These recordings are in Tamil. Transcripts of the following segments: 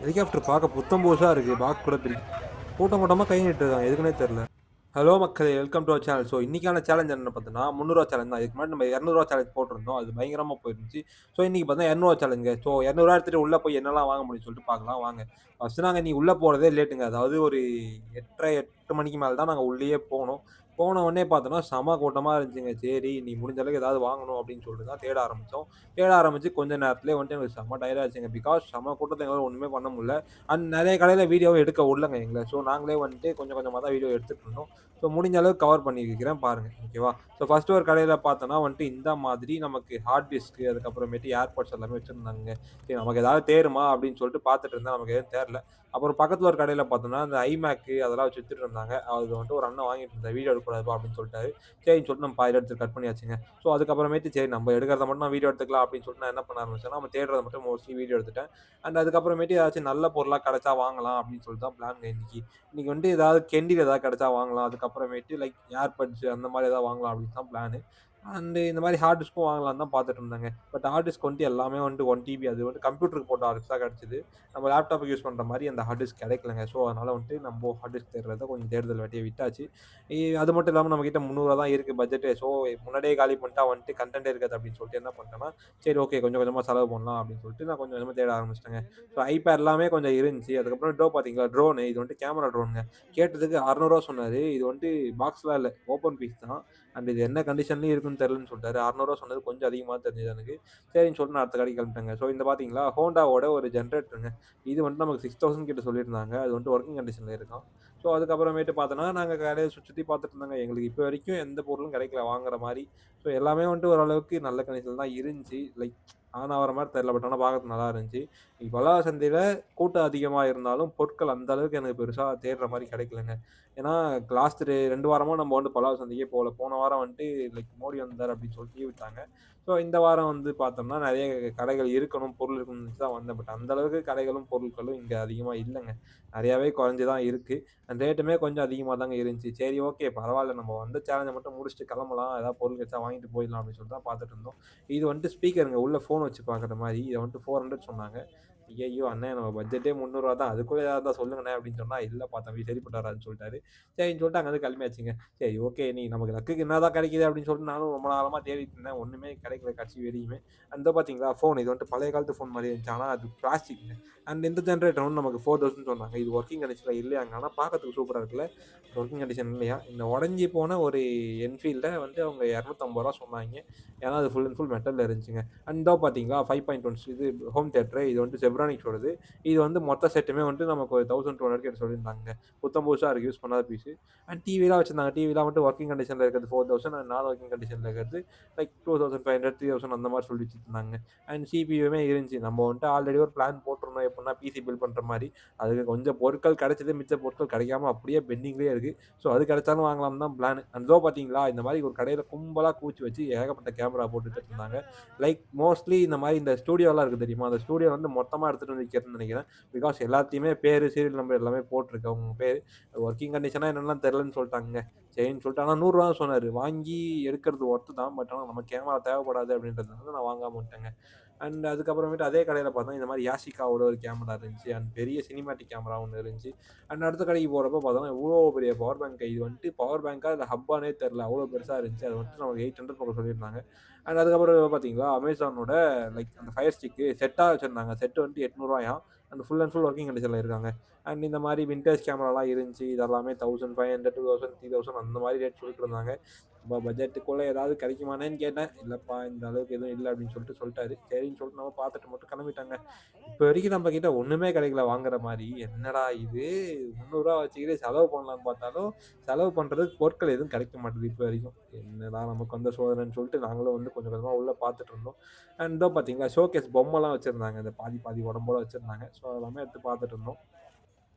ஹெலிகாப்டர் பார்க்க புத்தம் புதுசாக இருக்குது. பாக்ஸ் கூட கூட்டம் கூட்டமாக கை நீட்டுருக்காங்க, எதுக்குன்னே தெரில. ஹலோ மக்களே, welcome to our channel. So இன்னைக்கான சேலஞ்ச் என்ன பார்த்தீங்கன்னா, ரூ. 300 சேலஞ்ச் தான். இதுக்கு முன்னாடி நம்ம ரூ. 200 சேலஞ்ச் போட்டிருந்தோம். அது பயங்கரமா போயிருந்துச்சு. ஸோ இன்னைக்கு பார்த்தீங்கன்னா ரூ. 200 சேலஞ்சுங்க. ஸோ ரூ. 200 எடுத்துட்டு உள்ள போய் என்னலாம் வாங்க முடியும்னு சொல்லிட்டு பார்க்கலாம் வாங்க. ஃபர்ஸ்ட் நாங்க இன்னைக்கு உள்ள போறதே லேட்டுங்க. அதாவது ஒரு 8:30, 8 மணிக்கு மேல தான் நாங்க உள்ளேயே போனோம். போன உடனே பார்த்தோம்னா, செம கூட்டமா இருந்துச்சுங்க. சரி, இன்னைக்கு முடிஞ்ச அளவுக்கு ஏதாவது வாங்கணும் அப்படின்னு சொல்லிட்டு தான் தேட ஆரம்பிச்சோம். தேட ஆரம்பிச்சு கொஞ்ச நேரத்திலேயே வந்துட்டு எங்களுக்கு செம்ம டயர்ட் ஆயிடுச்சுங்க. பிகாஸ் செம கூட்டத்துல எங்களால ஒண்ணுமே பண்ண முடியல. அண்ட் நெறைய கடையில வீடியோவும் எடுக்க விடலங்க எங்கள. ஸோ நாங்களே வந்துட்டு கொஞ்சம் கொஞ்சமா தான் வீடியோ எடுத்துட்டு இருந்தோம். ஸோ முடிஞ்ச அளவுக்கு கவர் பண்ணியிருக்கிறேன் பாருங்க. ஓகேவா? ஸோ ஃபர்ஸ்ட்டு ஒரு கடையில பார்த்தோன்னா வந்துட்டு இந்த மாதிரி நமக்கு ஹார்ட் டிஸ்க்கு, அதுக்கப்புறமேட்டு ஏர்பாட்ஸ் எல்லாமே வச்சிருந்தாங்கங்க. சரி, நமக்கு ஏதாவது தேருமா அப்படின்னு சொல்லிட்டு பார்த்துட்டு இருந்தேன். நமக்கு எதுவும் தேரல. அப்புறம் பக்கத்துல ஒரு கடையில பார்த்தோம்னா, இந்த ஐமேக்கு அதெல்லாம் வச்சு வித்துட்டு இருந்தாங்க. அது வந்துட்டு ஒரு அண்ணன் வாங்கிட்டு இருந்தாரு. வீடியோ எடுக்கக்கூடாதுப்பா அப்படின்னு சொல்லிட்டாரு. சரின்னு சொல்லிட்டு நம்ம பாதியில எடுத்து கட் பண்ணியாச்சுங்க. ஸோ அதுக்கப்புறமேட்டு சரி, நம்ம எடுக்கிறத மட்டும் நான் வீடியோ எடுத்துக்கலாம் அப்படின்னு சொல்லிட்டு நான் என்ன பண்ண ஆரம்பிச்சேன்னா, நம்ம தேடுறத மட்டும் மோஸ்ட்லி வீடியோ எடுத்துட்டேன். அண்ட் அதுக்கப்புறமேட்டு ஏதாச்சும் நல்ல பொருளா கிடைச்சா வாங்கலாம் அப்படின்னு சொல்லிட்டு தான் பிளான்ங்க இன்னைக்கு. இன்னைக்கு வந்துட்டு ஏதாவது கெண்டில் ஏதாவது கிடைச்சா வாங்கலாம். அதுக்கப்புறமேட்டு லைக் ஏர்பட்ஸ் அந்த மாதிரி ஏதாவது வாங்கலாம் அப்படின்னு தான் பிளானு. அண்ட் இந்த மாதிரி ஹார்ட் டிஸ்க்கும் வாங்கலாம்னு தான் பார்த்துட்டு இருந்தாங்க. பட் ஹார்ட் டிஸ்க் வந்துட்டு எல்லாமே வந்துட்டு 1 டிபி, அது வந்து கம்ப்யூட்டருக்கு போட்ட ஹார்ட் டிஸ்க் தான் கிடைச்சது. நம்ம லேப்டாப்புக்கு யூஸ் பண்ற மாரி அந்த ஹார்ட் டிஸ்க் கிடைக்கலங்க. ஸோ அதனால வந்துட்டு நம்ம ஹார்ட் டிஸ்க் தேடுறத கொஞ்சம் தேடுதல் வேட்டிய விட்டாச்சு. அது மட்டும் இல்லாம நம்மகிட்ட ரூ. 300 தான் இருக்கு பட்ஜெட்டே. ஸோ முன்னாடியே காலி பண்ணிட்டா வந்துட்டு கன்டென்ட்டே இருக்காது அப்படின்னு சொல்லிட்டு என்ன பண்ணிட்டேன்னா, சரி ஓகே, கொஞ்சம் கொஞ்சமா செலவு பண்ணலாம் அப்படின்னு சொல்லிட்டு நான் கொஞ்சம் கொஞ்சமா தேட ஆரம்பிச்சுட்டேங்க. ஸோ ஐபேட் எல்லாமே கொஞ்சம் இருந்துச்சு. அதுக்கப்புறம் பார்த்தீங்களா, ட்ரோனு. இது வந்துட்டு கேமரா ட்ரோனுங்க. கேட்டதுக்கு ரூ. 600 சொன்னாரு. இது வந்துட்டு பாக்ஸ்லாம் இல்ல. ஓப்பன் பீஸ் தான். அண்ட் இது என்ன கண்டிஷன்லயும் இருக்குன்னு தெரியலன்னு சொல்ட்டாரு. ரூ. 600 சொன்னது கொஞ்சம் அதிகமா தெரிஞ்சது எனக்கு. சரின்னு சொல்லிட்டு நான் அடுத்த கடைக்கு கிளம்பிட்டேங்க. ஸோ இந்த பார்த்தீங்களா, ஹோண்டாவோட ஒரு ஜெனரேட்டருங்க. இது வந்துட்டு நமக்கு 6000 கிட்ட சொல்லியிருந்தாங்க. அது வந்துட்டு ஒர்க்கிங் கண்டிஷன்ல இருக்காம். ஸோ அதுக்கப்புறமேட்டு பார்த்தோன்னா, நாங்க கடைய சுத்தி சுத்தி பார்த்துட்டு இருந்தோங்க. எங்களுக்கு இப்போ வரைக்கும் எந்த பொருளும் கிடைக்கல வாங்குற மாரி. ஸோ எல்லாமே வந்துட்டு ஓரளவுக்கு நல்ல கண்டிஷன்ல தான் இருந்துச்சு. லைக் ஆன் ஆவற மாரி தெரியல. பட் ஆனா பார்க்கறதுக்கு நல்லா இருந்துச்சு. இன்னைக்கு பல்லவ சந்தையில கூட்டம் அதிகமா இருந்தாலும், பொருட்கள் அந்த அளவுக்கு எனக்கு பெருசா தேடுற மாரி கிடைக்கலங்க. ஏன்னா லாஸ்ட் 2 வாரமா நம்ம வந்து பல்லவ சந்தைக்கே போல. போன வாரம் வந்துட்டு லைக் மோடி வந்தார் அப்படின்னு சொல்லிட்டு லீவ் விட்டாங்க. ஸோ இந்த வாரம் வந்து பார்த்தோம்னா, நெறைய கடைகள் இருக்கணும், பொருள் இருக்கணும்னு தான் வந்தேன். பட் அந்த அளவுக்கு கடைகளும், பொருட்களும் இங்க அதிகமா இல்லங்க. நெறையாவே குறைஞ்சு தான் இருக்கு. அந்த ரேட்டுமே கொஞ்சம் அதிகமா தாங்க இருந்துச்சு. சரி, ஓகே, பரவால்ல, நம்ம வந்த சேலஞ்ச மட்டும் முடிச்சுட்டு கிளம்பலாம். ஏதாவது பொருள் கிடைச்சா வாங்கிட்டு போயிடலாம் அப்படின்னு சொல்லிட்டு தான் பார்த்துட்டு இருந்தோம். இது வந்துட்டு ஸ்பீக்கருங்க. உள்ள ஃபோன் வச்சு பார்க்குற மாரி. இத வந்துட்டு 400 சொன்னாங்க. ஐயய்யோ! அண்ணே, நம்ம பட்ஜெட்டே ரூ. 300 தான். அதுக்குள்ள ஏதாவது இருந்தா சொல்லுங்கண்ணே அப்படின்னு சொன்னா, இல்லப்பா தம்பி, சரிப்பட்டு வராதுன்னு சொல்ட்டாரு. சரின்னு சொல்லிட்டு அங்கருந்து கிளம்பியாச்சுங்க. சரி, ஓகே, நீ நமக்கு லக்குக்கு என்னதான் கிடைக்குது அப்படின்னு சொல்லிட்டு நானும் ரொம்ப நாளமா தேடிட்டு இருந்தேன். ஒண்ணுமே கிடைக்கல கடைசி வரையுமே. அந்த பார்த்தீங்களா ஃபோன், இது வந்துட்டு பழைய காலத்து ஃபோன் மாரி இருந்துச்சு. ஆனா அது பிளாஸ்டிக்ங்க. அண்ட் இந்த ஜெனரேட்டர் வந்து நமக்கு 4000 சொன்னாங்க. இது ஒர்க்கிங் கண்டிஷன்ல இல்லையாங்க. ஆனா பார்க்கறதுக்கு சூப்பரா இருக்குல்ல. ஒர்க்கிங் கண்டிஷன் இல்லையா. இந்த உடைஞ்சு போன ஒரு என்ஃபீல்ட வந்து அவங்க ரூ. 250 சொன்னாய்ங்க. ஏன்னா அது ஃபுல் அண்ட் ஃபுல் மெட்டல்ல இருந்துச்சுங்க. அண்ட் இதோ பார்த்தீங்களா 5.1 இது ஹோம் தியேட்டர். இது வந்துட்டு செப்ரானிக்ஸோடது. இது வந்து மொத்த செட்டுமே வந்துட்டு நமக்கு ஒரு 1200 கிட்ட சொல்லியிருந்தாங்க. புத்தம் புதுசா இருக்கு, யூஸ் பண்ணாத பீஸு. அண்ட் டிவிலாம் வச்சிருந்தாங்க. டிவிலாம் வந்துட்டு ஒர்க்கிங் கண்டிஷன்ல இருக்கிறது 4000 அண்ட் நான் ஒர்க்கிங் கண்டிஷன்ல இருக்கிறது லைக் 2500, 3000 அந்த மாரி சொல்லி வச்சிருந்தாங்க. அண்ட் சிபியுமே இருந்துச்சு. நம்ம வந்துட்டு ஆல்ரெடி ஒரு பிளான் போட்டிருந்தோம். எப்படின்னா பிசி பில்ட் பண்ற மாரி. அதுக்கு கொஞ்சம் பொருட்கள் கிடைச்சது. மிச்ச பொருட்கள் கிடைக்காம அப்படியே பெண்டிங்லயே இருக்கு. ஸோ அது கிடைச்சாலும் வாங்கலாம்னு தான் பிளான். அண்ட் இதோ பார்த்தீங்களா, இந்த மாரி ஒரு கடையில கும்பலா குவிச்சு வச்சு ஏகப்பட்ட கேமரா போட்டு வச்சிருந்தாங்க. லைக் மோஸ்ட்லி இந்த மாரி இந்த ஸ்டூடியோலாம் இருக்கு தெரியுமா? அந்த ஸ்டூடியோ வந்து மொத்தமா எடுத்துட்டு வந்து விக்கிறதுன்னு நெனைக்கிறேன். பிகாஸ் எல்லாத்தையுமே பேரு, சீரியல் நம்பர் எல்லாமே போட்டிருக்கு அவங்க பேரு. ஒர்க்கிங் கண்டிஷனா என்னன்னுலாம் தெரியலன்னு சொல்ட்டாங்கங்க. சரின்னு சொல்லிட்டு ஆனா ரூ. 100 தான் சொன்னாரு. வாங்கி எடுக்கிறது ஒர்த்து தான். பட் ஆனா நம்ம கேமரா தேவைப்படாது அப்படின்றதுனால நான் வாங்காம விட்டேங்க. அண்ட் அதுக்கப்புறமேட்டு அதே கடையில பார்த்தா இந்த மாரி யாஷிகாவோட ஒரு கேமரா இருந்துச்சு. அண்ட் பெரிய சினிமேட்டிக் கேமரா ஒண்ணு இருந்துச்சு. அண்ட் அடுத்த கடைக்கு போறப்போ பார்த்தோம்னா, இவ்ளோ பெரிய பவர் பேங்க். இது வந்துட்டு பவர் பேங்கா இல்ல ஹப்பான்னே தெரியல. அவ்ளோ பெருசா இருந்துச்சு. அது வந்துட்டு நமக்கு 800 பக்கம் சொல்லியிருந்தாங்க. அண்ட் அதுக்கப்புறம் பார்த்தீங்களா, அமேசானோட லைக் அந்த ஃபயர் ஸ்டிக்கு செட்டா வச்சிருந்தாங்க. செட் வந்துட்டு ரூ. 800 and full and full working கண்டிஷன்ல இருக்காங்க. அண்ட் இந்த மாரி வின்டேஜ் கேமராலாம் இருந்துச்சு. இது எல்லாமே 1500, 2000, 3000 அந்த மாரி ரேட் சொல்லிட்டு இருந்தாங்க. நம்ம பட்ஜெட்டுக்குள்ள ஏதாவது கிடைக்குமான்னேன்னு கேட்டேன். இல்லப்பா, இந்த அளவுக்கு எதுவும் இல்ல அப்படின்னு சொல்லிட்டாரு. சரின்னு சொல்லிட்டு நம்ம பார்த்துட்டு மட்டும் கிளம்பிட்டாங்க. இப்ப வரைக்கும் நம்ம கிட்ட ஒண்ணுமே கிடைக்கல வாங்குற மாரி. என்னடா இது, ரூ. 300 வச்சுக்கிட்டு செலவு பண்ணலான்னு பார்த்தாலும், செலவு பண்றதுக்கு பொருட்கள் எதுவும் கிடைக்க மாட்டேங்குது இப்ப வரைக்கும். என்னடா நமக்கு வந்த சோதனைன்னு சொல்லிட்டு நாங்களும் வந்து கொஞ்சம் கொஞ்சமா உள்ள பார்த்துட்டு இருந்தோம். அண்ட் இதோ பார்த்தீங்களா, ஷோகேஸ் பொம்மைலாம் வச்சிருந்தாங்க. இந்த பாதி பாதி உடம்போட வச்சிருந்தாங்க. ஸோ அதெல்லாமே எடுத்து பார்த்துட்டு இருந்தோம்.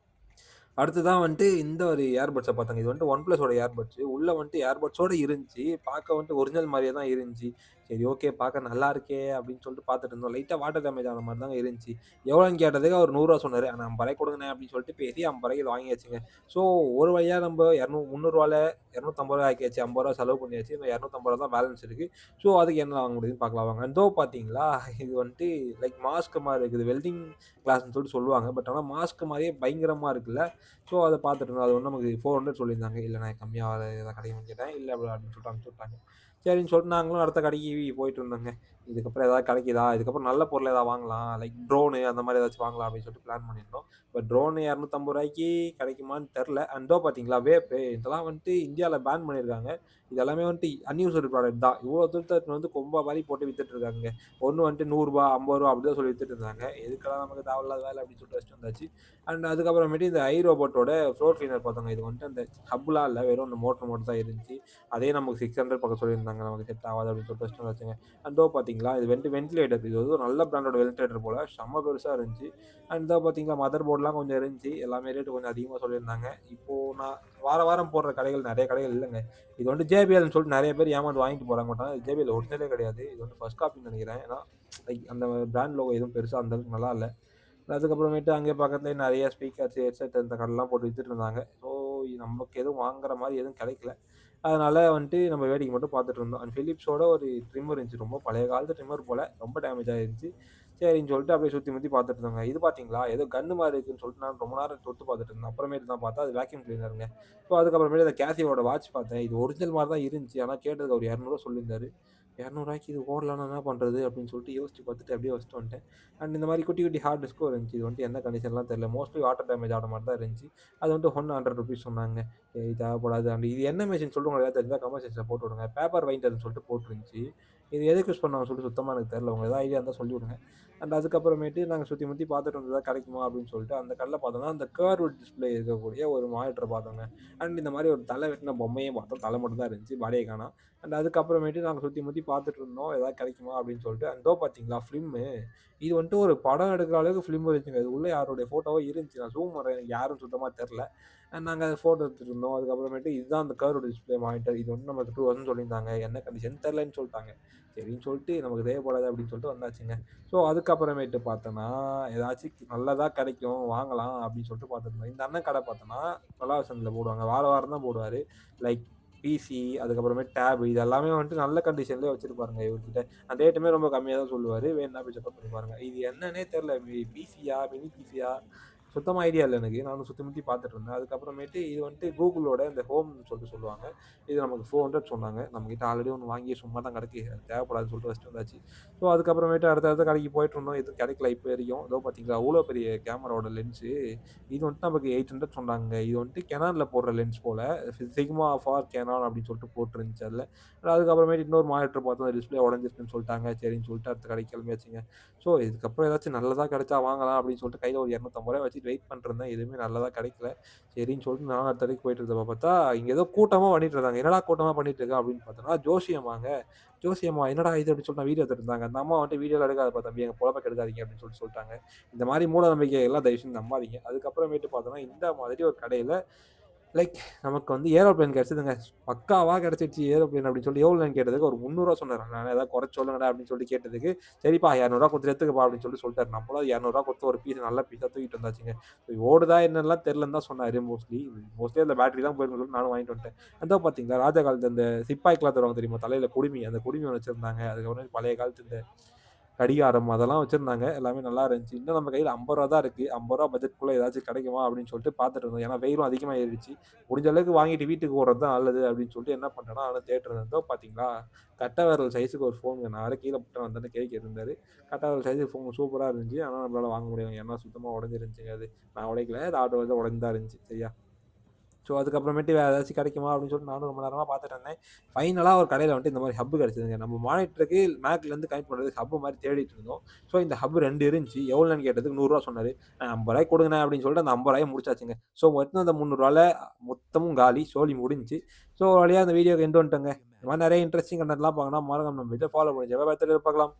அடுத்ததான் வந்துட்டு இந்த ஒரு ஏர்பட்ஸ பார்த்தேங்க. இது வந்துட்டு ஒன் பிளஸோட ஏர்பட்ஸு. உள்ள வந்துட்டு ஏர்பட்ஸோட இருந்துச்சு. பார்க்க வந்துட்டு ஒரிஜினல் மாரியே தான் இருந்துச்சு. சரி ஓகே பார்க்க நல்லா இருக்கே அப்படின்னு சொல்லிட்டு பார்த்துட்டு இருந்தோம். லைட்டா வாட்டர் டேமேஜ் ஆன மாரி தாங்க இருந்துச்சு. எவ்வளோன்னு கேட்டதுக்கு அவர் ரூ. 100 சொன்னாரு. "அண்ணா ரூ. 50 குடுங்கண்ணே" அப்படின்னு சொல்லிட்டு பேசி ரூ. 50க்கு இத வாங்கியாச்சுங்க. ஸோ ஒரு வழியா நம்ப 200 ரூ. 300ல ரூ. 250 ஆக்கியாச்சு. ரூ. 50 செலவு பண்ணியாச்சு. இன்னும் ரூ. 250 தான் பேலன்ஸ் இருக்கு. ஸோ அதுக்கு என்ன வாங்க முடியுதுன்னு பார்க்கலாம் வாங்க. இதோ பார்த்தீங்களா, இது வந்துட்டு லைக் மாஸ்க் மாரி இருக்குது. வெல்டிங் கிளாஸ்ன்னு சொல்லிட்டு சொல்லுவாங்க. பட் ஆனா மாஸ்க் மாரியே பயங்கரமா இருக்குல்ல. ஸோ அத பார்த்துட்டு இருந்தோம். அது வந்து நமக்கு 400 சொல்லியிருந்தாங்க. இல்லண்ணே கம்மியா எதாவது கிடைக்குமான்னு கேட்டேன். இல்ல அப்படின்னு சொல்லிட்டு அனுப்பிச்சு விட்டாங்க. சரின்னு சொல்லிட்டு நாங்களும் அடுத்த கடைக்கு போயிட்டு இருந்தோங்க. இதுக்கப்புறம் ஏதாவது கிடைக்குதா? இதுக்கப்புறம் நல்ல பொருள் ஏதாவது வாங்கலாம். லைக் ட்ரோனு அந்த மாரி ஏதாச்சும் வாங்கலாம் அப்படின்னு சொல்லிட்டு பிளான் பண்ணியிருந்தோம். பட் ட்ரோன் ரூ. 250க்கு கிடைக்குமான்னு தெர்ல. அண்ட் இதோ பார்த்தீங்களா வேப்பு இதெல்லாம் வந்துட்டு இந்தியால பேன் பண்ணியிருக்காங்க. இது எல்லாமே வந்துட்டு அன்யூஸ்டு ப்ராடக்ட் தான். இவ்வளோ தூரத்த எடுத்துட்டு வந்து கொம்பா மாரி போட்டு வித்துட்டு இருக்காங்க. ஒண்ணு வந்துட்டு ரூ. 100 ரூ. 50 அப்படிதான் சொல்லி வித்துட்டு இருந்தாங்க. எதுக்குடா நமக்கு தேவையில்லாத வேலை அப்படின்னு சொல்லிட்டு வச்சுட்டு வந்தாச்சு. அண்ட் அதுக்கப்புறமேட்டு இந்த ரோபோட்டோட ஃப்ளோர் கிளீனர் பார்த்தோங்க. இது வந்துட்டு அந்த ஹப்லாம் இல்ல. வெறும் அந்த மோட்டர் மட்டும் தான் இருந்துச்சு. அதே நமக்கு 600 பக்கம் சொல்லியிருந்தாங்க. நமக்கு செட் ஆகாது அப்படின்னு சொல்லிட்டு வச்சுட்டு வந்தாச்சுங்க. அண்ட் இதோ பார்த்தீங்களா, இது வென்டிலேட்டர். இது வந்து ஒரு நல்ல பிராண்டோட வென்டிலேட்டர் போல. செம்ம பெருசா இருந்துச்சு. அண்ட் இதோ பார்த்தீங்களா, மதர் போர்ட்லாம் கொஞ்சம் இருந்துச்சு. எல்லாமே ரேட் கொஞ்சம் அதிகமா சொல்லியிருந்தாங்க. இப்போ நான் வாரம் போடுற கடைகள் நெறைய கடைகள் இல்லங்க. இது வந்து JBLன்னு சொல்லிட்டு நெறைய பேர் ஏமாந்து வாங்கிட்டு போறாங்க. பட் ஆனா JBL ஒரிஜினலே கிடையாது. இது வந்து ஃபர்ஸ்ட் காப்பின்னு நெனைக்கிறேன். ஏன்னா லைக் அந்த பிராண்ட் லோகோ எதுவும் பெருசா அந்த அளவுக்கு நல்லா இல்ல. அதுக்கப்புறமேட்டு அங்கே பக்கத்துலயே நெறைய ஸ்பீக்கர்ஸ், ஹெட்செட் இந்த கடைலாம் போட்டு வித்துட்டு இருந்தாங்க. ஸோ நமக்கு எதுவும் வாங்குற மாரி எதுவும் கிடைக்கல. அதனால வந்துட்டு நம்ம வேடிக்கை மட்டும் பார்த்துட்டு இருந்தோம். அண்ட் பிலிப்ஸோட ஒரு ட்ரிம்மர் இருந்துச்சு. ரொம்ப பழைய காலத்து ட்ரிம்மர் போல. ரொம்ப டேமேஜ் ஆயிருந்துச்சு. சரின்னு சொல்லிட்டு அப்படியே சுத்தி முத்தி பார்த்துட்டு இருந்தோங்க. இது பார்த்தீங்களா, ஏதோ கன்னு மாரி இருக்குன்னு சொல்லிட்டு நான் ரொம்ப நேரம் தொட்டு பார்த்துட்டு இருந்தேன். அப்புறமேட்டு தான் பார்த்தா அது வேக்யூம் கிளீனருங்க. ஸோ அதுக்கப்புறமேட்டு அந்த கேசியோட வாட்ச் பார்த்தேன். இது ஒரிஜினல் மாரி தான் இருந்துச்சு. ஆனா கேட்டதுக்கு அவரு ரூ. 200 சொல்லியிருந்தாரு. ரூ. 200க்கு இது ஓடலன்னா என்ன பண்றது? அப்படின்னு சொல்லிட்டு யோசிச்சு பார்த்துட்டு அப்படியே வச்சுட்டு வந்துட்டேன். அண்ட் இந்த மாரி குட்டி குட்டி ஹார்ட் டிஸ்க்கும் இருந்துச்சு. இது வந்துட்டு எந்த கண்டிஷன்லாம் தெரியல. மோஸ்ட்லி வாட்டர் டேமேஜ் ஆன மாரி தான் இருந்துச்சு. அது வந்துட்டு ₹100 சொன்னாங்க. சரி தேவைப்படாது. அண்ட் இது என்ன மெஷின் சொல்லிட்டு உங்களுக்கு ஏதாவது தெரிஞ்சா கமெண்ட் செக்ஷன்ல போட்டு விடுங்க. பேப்பர் வைண்டர்ன்னு சொல்லிட்டு போட்டிருந்துச்சு. இது எதுக்கு யூஸ் பண்ணுவாங்கன்னு சொல்லிட்டு சுத்தமா எனக்கு தெரியல. உங்களுக்கு ஏதாவது ஐடியா இருந்தா சொல்லி விடுங்க. அண்ட் அதுக்கப்புறமேட்டு நாங்க சுத்தி முத்தி பார்த்துட்டு இருந்ததா கிடைக்குமா அப்படின்னு சொல்லிட்டு அந்த கடையில பார்த்தோம்னா, அந்த கர்வ்ட் டிஸ்ப்ளே இருக்கக்கூடிய ஒரு மானிட்டர் பார்த்தோங்க. அண்ட் இந்த மாரி ஒரு தலை வெட்டின பொம்மையும் பார்த்தோம். தலை மட்டும் தான் இருந்துச்சு. பாடிய காணோம். அண்ட் அதுக்கப்புறமேட்டு நாங்க சுத்தி முத்தி பார்த்துட்டு இருந்தோம். ஏதாவது கிடைக்குமா அப்படின்னு சொல்லிட்டு. அண்ட் இதோ பார்த்தீங்களா ஃபிலிம்மு. இது வந்துட்டு ஒரு படம் எடுக்கிற அளவுக்கு ஃபிலிம் இருந்துச்சுங்க. அது உள்ள யாருடைய ஃபோட்டோவோ இருந்துச்சு. நான் ஜூம் பண்றேன். எனக்கு யாருன்னு சுத்தமா தெரியல. நாங்க ஃபோட்டோ எடுத்துட்டு இருந்தோம். அதுக்கப்புறமேட்டு இதுதான் அந்த கர்வ்டு டிஸ்ப்ளே மானிட்டர். இது வந்து நமக்கு 2000 சொல்லியிருந்தாங்க. என்ன கண்டிஷன் தெரியலன்னு சொல்ட்டாங்க. சரின்னு சொல்லிட்டு நமக்கு தேவைப்படாது அப்படின்னு சொல்லிட்டு வந்தாச்சுங்க. ஸோ அதுக்கப்புறமேட்டு பார்த்தோன்னா, ஏதாச்சும் நல்லதா கிடைக்கும் வாங்கலாம் அப்படின்னு சொல்லிட்டு பார்த்துருந்தோம். இந்த அண்ணன் கடை பார்த்தோன்னா, பல்லாவரம் சந்தையில போடுவாங்க. வாரம் தான் போடுவாரு. லைக் பிசி அதுக்கப்புறமேட்டு டேப் இது எல்லாமே வந்துட்டு நல்ல கண்டிஷன்லயே வச்சிருப்பாருங்க இவர்கிட்ட. ரேட்டுமே ரொம்ப கம்மியா தான் சொல்லுவாரு. வேணும்னா போய் செக்அப் பண்ணி பாருங்க. இது என்னன்னே தெரியல. பிசியா, மினி பிசியா சுத்தமா ஐடியா இல்ல எனக்கு. நானும் சுத்தி முத்தி பார்த்துட்டு இருந்தேன். அதுக்கப்புறமேட்டு இது வந்துட்டு கூகுளோட இந்த ஹோம்ன்னு சொல்லிட்டு சொல்லுவாங்க. இது நமக்கு 400 சொன்னாங்க. நம்மகிட்ட ஆல்ரெடி ஒண்ணு வாங்கி சும்மா தான் கிடக்கு. அது தேவைப்படாதுன்னு சொல்லிட்டு வச்சுட்டு வந்தாச்சு. ஸோ அதுக்கப்புறமேட்டு அடுத்த கடைக்கு போயிட்டு இருந்தோம். எதுவும் கிடைக்கல இப்போ வரைக்கும். இதோ பார்த்தீங்களா, அவ்வளோ பெரிய கேமராவோட லென்ஸு. இது வந்துட்டு நமக்கு 800 சொன்னாங்க. இது வந்துட்டு Canonல போடுற லென்ஸ் போல. சிக்மா ஃபார் Canon அப்படின்னு சொல்லிட்டு போட்டிருந்துச்சு அதுல. அதுக்கப்புறமேட்டு இன்னொரு மானிட்டர் பார்த்தோம். டிஸ்ப்ளே உடைஞ்சிருக்குன்னு சொல்லிட்டாங்க. சரின்னு சொல்லிட்டு அடுத்த கடைக்கு கிளம்பியாச்சுங்க. ஸோ இதுக்கப்புறம் ஏதாச்சும் நல்லதா கிடைச்சா வாங்கலாம் அப்படின்னு சொல்லிட்டு கையில ஒரு ரூ. 250 வச்சுட்டு வெயிட் பண்ணிட்டுருந்தேன். எதுவுமே நல்லதா கிடைக்கல. சரின்னு சொல்லிட்டு நானும் அடுத்த கடைக்கு போயிட்டு இருந்தப்ப பார்த்தா, இங்க ஏதோ கூட்டமா பண்ணிட்டு இருந்தாங்க. என்னடா கூட்டமா பண்ணிட்டு இருக்க அப்படின்னு பார்த்தோம்னா, ஜோசியம்மாங்க. ஜோசியம்மா என்னடா இது அப்படின்னு சொல்லிட்டு நான் வீடியோ எடுத்துட்டு இருந்தாங்க. அந்த அம்மா வந்துட்டு வீடியோலாம் எடுக்காதப்பா தம்பி எங்க பொழப்ப கெடுக்காதீங்க அப்படின்னு சொல்லிட்டாங்க. இந்த மாரி மூட நம்பிக்கைகள்லாம் தயவு செஞ்சு நம்பாதீங்க. அதுக்கப்புறமேட்டு பார்த்தோம்னா, இந்த மாதிரி ஒரு கடையில லைக் நமக்கு வந்து ஏரோப்ளேன் கிடைச்சதுங்க. பக்காவா கிடைச்சிருச்சு ஏரோப்ளேன் அப்படின்னு சொல்லி எவ்வளோன்னு கேட்டதுக்கு ஒரு ரூ. 300 சொன்னாரு. நான் ஏதாவது குறைச்சு சொல்லுங்கடா அப்படின்னு சொல்லி கேட்டதுக்கு, சரிப்பா ரூ. 200 குடுத்து எடுத்துக்கப்பா அப்படின்னு சொல்லிட்டாரு. நம்மளும் ரூ. 200 குடுத்து ஒரு பீஸ் நல்ல பீஸா தூக்கிட்டு வந்தாச்சுங்க. ஓடுதா என்னன்னுலாம் தெரியலன்னு தான் சொன்னாரு மோஸ்ட்லி அந்த பேட்டரி தான் போயிருக்குன்னு சொல்லிட்டு நானும் வாங்கிட்டு வந்துட்டேன். அதோ பார்த்தீங்களா ராஜா காலத்து அந்த சிப்பாய்க்குலாம் தருவாங்க தெரியுமா? தலையில குடுமி. அந்த குடுமி ஒண்ணு வச்சிருந்தாங்க. அதுக்கப்புறம் பழைய காலத்து இந்த கடிகாரம் அதெல்லாம் வச்சிருந்தாங்க. எல்லாமே நல்லா இருந்துச்சு. இன்னும் நம்ம கையில ரூ. 50 தான் இருக்கு. ரூ. 50 பட்ஜெட்குள்ள ஏதாச்சும் கிடைக்குமா அப்படின்னு சொல்லிட்டு பார்த்துட்டு இருந்தோம். ஏன்னா வெயிலும் அதிகமா ஏறிடுச்சு. முடிஞ்ச அளவுக்கு வாங்கிட்டு வீட்டுக்கு ஓடுறது தான் நல்லது அப்படின்னு சொல்லிட்டு என்ன பண்ட்டேன்னா, நானும் தேடிட்டு இருந்தேன். இதோ பார்த்தீங்களா, கட்டை விரல் சைஸுக்கு ஒரு ஃபோனுங்க. நான் வேற கீழ போட்டேன் வந்தோனே கேட்க இருந்தாரு. கட்டை விரல் சைஸுக்கு ஃபோன் சூப்பரா இருந்துச்சு. ஆனா நம்மளால வாங்க முடியல. ஏன்னா சுத்தமா உடைஞ்சிருந்துச்சுங்க அது. நான் உடைக்கல. அது ஆட்டோமேட்டிக்கா உடைஞ்சு தான் இருந்துச்சு. சரியா? ஸோ அதுக்கப்புறமேட்டு வேற ஏதாச்சும் கிடைக்குமா அப்படின்னு சொல்லிட்டு நானும் ரொம்ப நேரமா பார்த்துட்டு இருந்தேன். ஃபைனலா ஒரு கடையில வந்துட்டு இந்த மாரி ஹப் கிடைச்சதுங்க. நம்ம மானிட்டருக்கு மேக்லேருந்து கனெக்ட் பண்றதுக்கு ஹப் மாரி தேடிட்டு இருந்தோம். ஸோ இந்த ஹப் 2 இருந்துச்சு. எவ்வளோன்னு கேட்டதுக்கு ரூ. 100 சொன்னாரு. ரூ. 50 குடுங்கண்ணே அப்படின்னு சொல்லிட்டு அந்த ரூ. 50 முடிச்சாச்சுங்க. ஸோ மொத்தம் அந்த ரூ. 300ல மொத்தமும் காலி. சோலி முடிஞ்சுச்சு. ஸோ ஒரு வழியா அந்த வீடியோக்கு எண்ட் வந்துட்டோங்க. இந்த மாரி நெறைய இன்ட்ரஸ்டிங் கன்டென்ட்லாம் பார்க்கணும்னா மறக்காம நம்ம பேஜ ஃபாலோ பண்ணி பார்க்கலாம்.